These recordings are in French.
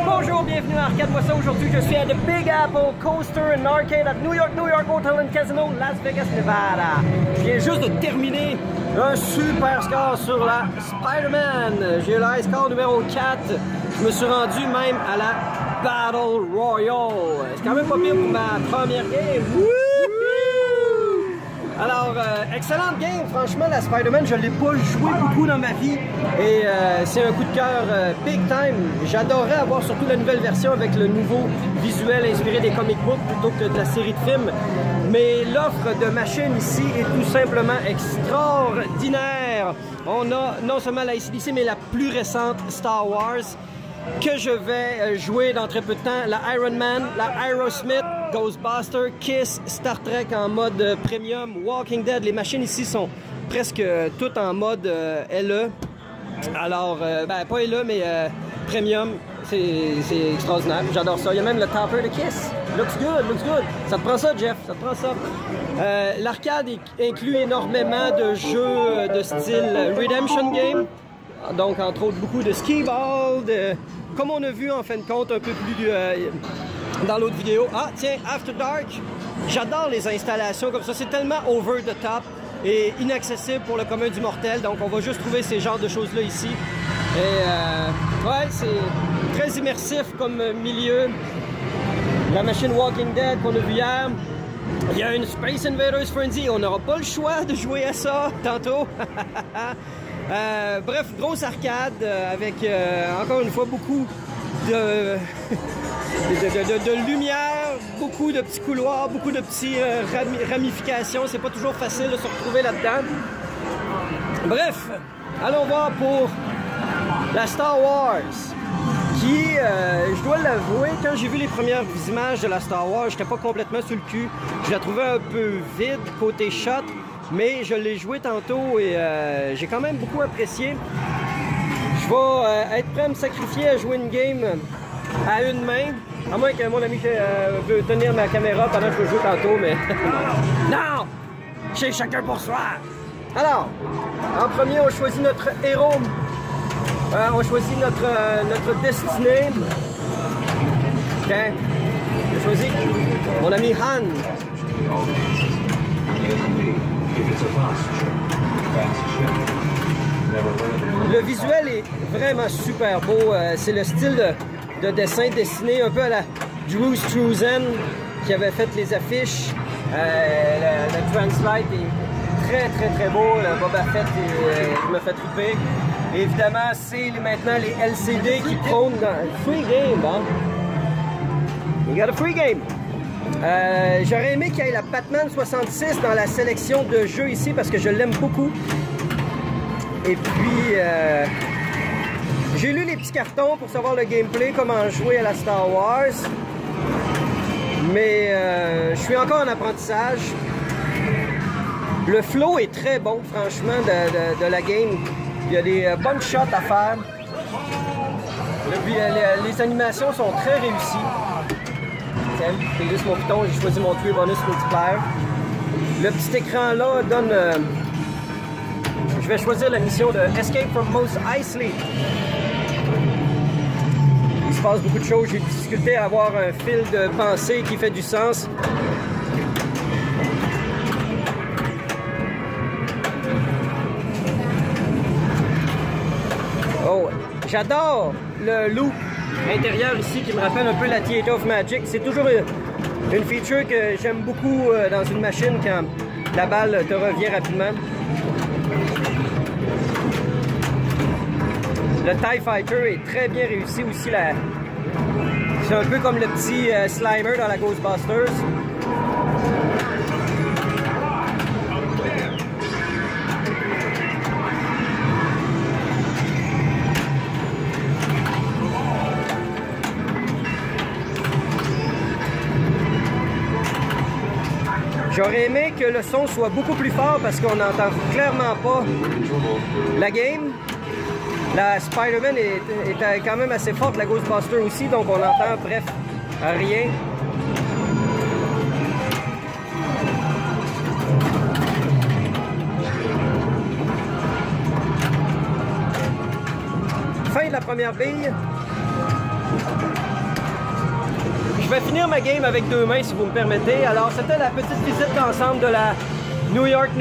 Bonjour, bienvenue à Arcade Moi ça. Aujourd'hui, je suis à The Big Apple Coaster and Arcade at New York Hotel and Casino, Las Vegas, Nevada. Je viens juste de terminer un super score sur la Spider-Man. J'ai eu le high score numéro 4. Je me suis rendu même à la Battle Royale. C'est quand même pas pire pour ma première game. Alors, excellente game, franchement, la Spider-Man, je ne l'ai pas joué beaucoup dans ma vie et c'est un coup de cœur big time. J'adorerais avoir surtout la nouvelle version avec le nouveau visuel inspiré des comic books plutôt que de la série de films. Mais l'offre de machines ici est tout simplement extraordinaire. On a non seulement la ACDC, mais la plus récente Star Wars que je vais jouer dans très peu de temps. La Iron Man, la Aerosmith, Ghostbusters, Kiss, Star Trek en mode premium, Walking Dead. Les machines ici sont presque toutes en mode LE. Alors, ben pas LE, mais premium. C'est extraordinaire. J'adore ça. Il y a même le topper de Kiss. Looks good, looks good. Ça te prend ça, Jeff? Ça te prend ça? L'arcade inclut énormément de jeux de style Redemption Game. Donc, entre autres, beaucoup de skee-ball, comme on a vu en fin de compte un peu plus dans l'autre vidéo. Ah, tiens, After Dark. J'adore les installations comme ça. C'est tellement over the top et inaccessible pour le commun du mortel. Donc, on va juste trouver ces genres de choses-là ici. Et, ouais, c'est très immersif comme milieu. La machine Walking Dead qu'on a vu hier. Il y a une Space Invaders Frenzy. On n'aura pas le choix de jouer à ça tantôt. Bref, grosse arcade avec, encore une fois, beaucoup de lumière, beaucoup de petits couloirs, beaucoup de petites ramifications. C'est pas toujours facile de se retrouver là-dedans. Bref, allons voir pour la Star Wars, qui, je dois l'avouer, quand j'ai vu les premières images de la Star Wars, j'étais pas complètement sur le cul. Je la trouvais un peu vide côté shot. Mais je l'ai joué tantôt et j'ai quand même beaucoup apprécié. Je vais être prêt à me sacrifier à jouer une game à une main. À moins que mon ami veut tenir ma caméra pendant que je joue tantôt, mais... Non! C'est chacun pour soi! Alors, en premier, on choisit notre héros. On choisit notre destinée. Ok? J'ai choisi mon ami Han. Le visuel est vraiment super beau. C'est le style de dessin dessiné un peu à la Drew Struzan qui avait fait les affiches. Le Translite est très beau. Le Boba Fett me fait triper. Et évidemment, c'est maintenant les LCD qui prônent dans free game. Hein? You got a free game. J'aurais aimé qu'il y ait la Batman 66 dans la sélection de jeux ici parce que je l'aime beaucoup. Et puis, j'ai lu les petits cartons pour savoir le gameplay, comment jouer à la Star Wars. Mais je suis encore en apprentissage. Le flow est très bon, franchement, de la game. Il y a des bonnes shots à faire. Puis, les animations sont très réussies. J'ai juste mon piton, j'ai choisi mon Tree Bonus Multiplayer. Le petit écran là donne... je vais choisir la mission de Escape from Mos Eisley. Il se passe beaucoup de choses, j'ai des difficultés à avoir un fil de pensée qui fait du sens. Oh, j'adore le loop intérieur ici qui me rappelle un peu la Theater of Magic. C'est toujours une feature que j'aime beaucoup dans une machine quand la balle te revient rapidement. Le TIE Fighter est très bien réussi aussi. C'est un peu comme le petit Slimer dans la Ghostbusters. J'aurais aimé que le son soit beaucoup plus fort parce qu'on n'entend clairement pas la game. La Spider-Man est quand même assez forte, la Ghostbuster aussi, donc on entend, bref, rien. fin de la première bille. Je vais finir ma game avec 2 mains si vous me permettez. Alors c'était la petite visite d'ensemble de la New York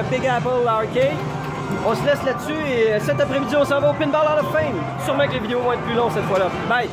Big Apple Arcade. On se laisse là-dessus et cet après-midi on s'en va au Pinball Hall of Fame. Sûrement que les vidéos vont être plus longues cette fois-là. Bye!